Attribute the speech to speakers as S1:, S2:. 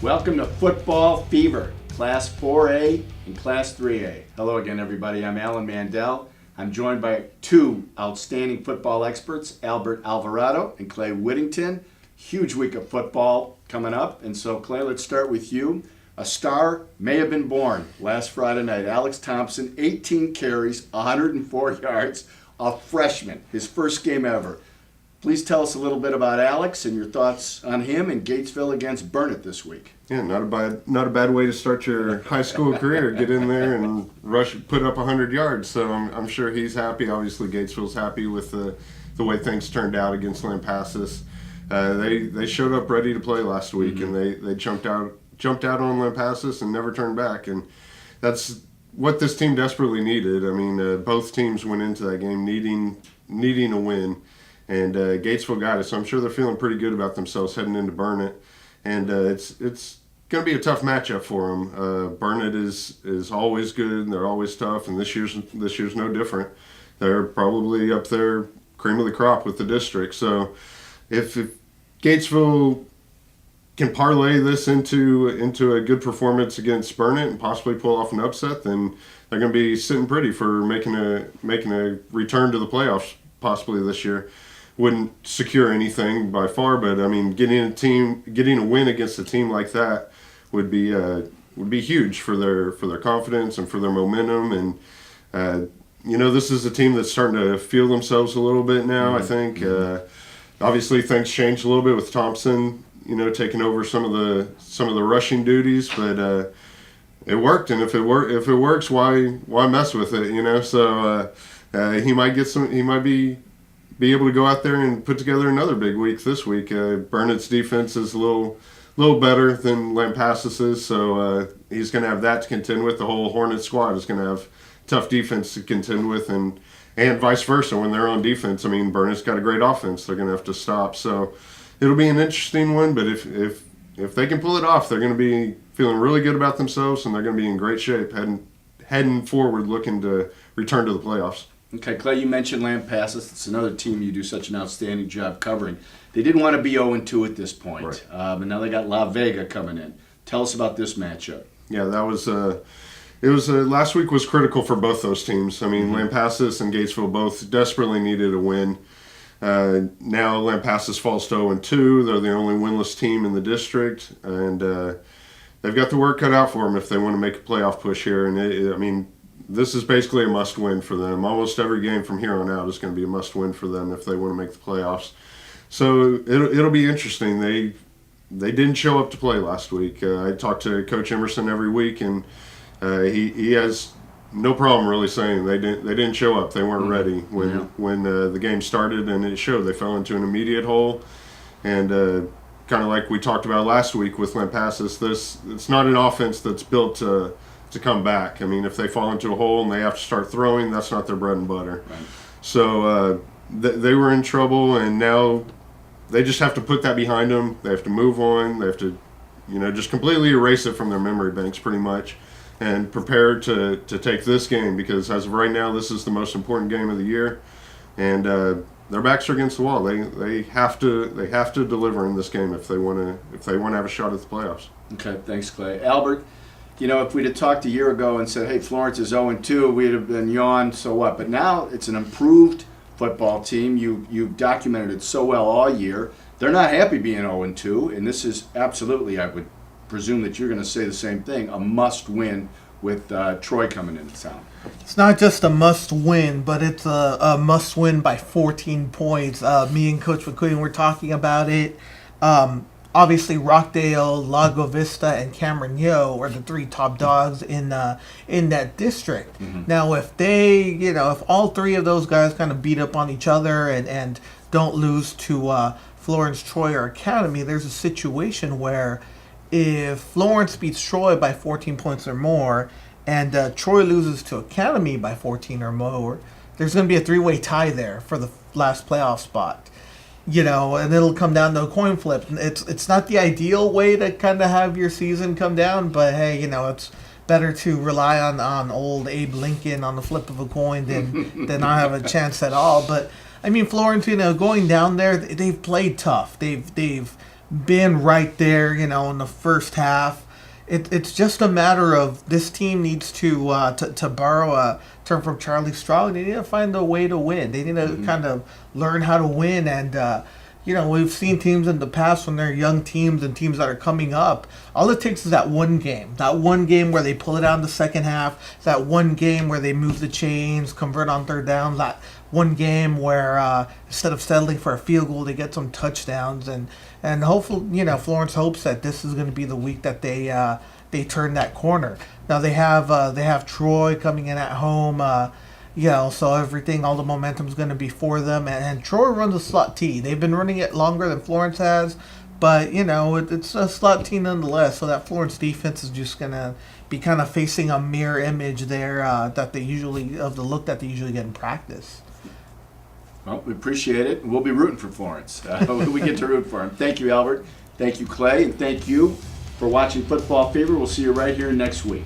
S1: Welcome to Football Fever, Class 4A and Class 3A. Hello again, everybody. I'm Alan Mandel. I'm joined by two outstanding football experts, Albert Alvarado and Clay Whittington. Huge week of football coming up. And so, Clay, let's start with you. A star may have been born last Friday night. Alex Thompson, 18 carries, 104 yards, a freshman, his first game ever. Please tell us a little bit about Alex and your thoughts on him and Gatesville against Burnett this week.
S2: Yeah, not a bad way to start your high school career. Get in there and put up 100 yards. So I'm sure he's happy. Obviously, Gatesville's happy with the way things turned out against Lampasas. They showed up ready to play last week, and they jumped out on Lampasas and never turned back. And that's what this team desperately needed. I mean, both teams went into that game needing a win. And Gatesville got it, so I'm sure they're feeling pretty good about themselves heading into Burnett. And it's going to be a tough matchup for them. Burnett is always good, and they're always tough, and this year's no different. They're probably up there, cream of the crop with the district. So if Gatesville can parlay this into a good performance against Burnett and possibly pull off an upset, then they're going to be sitting pretty for making a return to the playoffs possibly this year. Wouldn't secure anything by far, but I mean, getting a win against a team like that would be huge for their confidence and for their momentum. And this is a team that's starting to feel themselves a little bit now. I think obviously things changed a little bit with Thompson, taking over some of the rushing duties, but it worked. And if it works, why mess with it? So he might be able to go out there and put together another big week this week. Burnett's defense is a little better than Lampasas', so he's going to have that to contend with. The whole Hornet squad is going to have tough defense to contend with, and vice versa when they're on defense. I mean, Burnett's got a great offense they're going to have to stop. So it'll be an interesting one, but if they can pull it off, they're going to be feeling really good about themselves, and they're going to be in great shape heading forward, looking to return to the playoffs.
S1: Okay, Clay, you mentioned Lampasas. It's another team you do such an outstanding job covering. They didn't want to be 0-2 at this point,
S2: right.
S1: And now they got La Vega coming in. Tell us about this matchup.
S2: Yeah, that was last week was critical for both those teams. I mean, Lampasas and Gatesville both desperately needed a win. Now Lampasas falls to 0-2. They're the only winless team in the district, and they've got the work cut out for them if they want to make a playoff push here. And this is basically a must-win for them. Almost every game from here on out is going to be a must-win for them if they want to make the playoffs. So it'll be interesting. They didn't show up to play last week. I talk to Coach Emerson every week, and he has no problem really saying they didn't show up. They weren't ready when the game started, and it showed. They fell into an immediate hole, and kind of like we talked about last week with Lampasas, it's not an offense that's built to come back. I mean, if they fall into a hole and they have to start throwing, that's not their bread and butter. Right. So they were in trouble, and now they just have to put that behind them. They have to move on. They have to, just completely erase it from their memory banks pretty much, and prepare to take this game, because as of right now, this is the most important game of the year, and their backs are against the wall. They have to deliver in this game if they want to have a shot at the playoffs.
S1: Okay, thanks, Clay. Albert, if we'd have talked a year ago and said, hey, Florence is 0-2, we'd have been yawned, so what? But now it's an improved football team. You've documented it so well all year. They're not happy being 0-2, and this is absolutely, I would presume that you're going to say the same thing, a must-win with Troy coming into town.
S3: It's not just a must-win, but it's a must-win by 14 points. Me and Coach McQueen were talking about it. Obviously, Rockdale, Lago Vista, and Cameron Yo are the three top dogs in that district. Mm-hmm. Now, if all three of those guys kind of beat up on each other and don't lose to Florence, Troy, or Academy, there's a situation where if Florence beats Troy by 14 points or more, and Troy loses to Academy by 14 or more, there's going to be a three-way tie there for the last playoff spot. And it'll come down to a coin flip. It's not the ideal way to kind of have your season come down, but hey, it's better to rely on old Abe Lincoln on the flip of a coin than not have a chance at all. But I mean, Florence, going down there, they've played tough. They've been right there, in the first half. It's just a matter of this team needs to borrow a term from Charlie Strong. They need to find a way to win. They need to kind of learn how to win. And we've seen teams in the past when they're young teams and teams that are coming up. All it takes is that one game where they pull it out in the second half. That one game where they move the chains, convert on third down. That one game where instead of settling for a field goal, they get some touchdowns. And hopefully, Florence hopes that this is going to be the week that they turn that corner. Now they have Troy coming in at home. So all the momentum is going to be for them. And Troy runs a slot T. They've been running it longer than Florence has, but it's a slot T nonetheless. So that Florence defense is just going to be kind of facing a mirror image there of the look that they usually get in practice.
S1: Well, we appreciate it. We'll be rooting for Florence. We get to root for him. Thank you, Albert. Thank you, Clay. And thank you for watching Football Fever. We'll see you right here next week.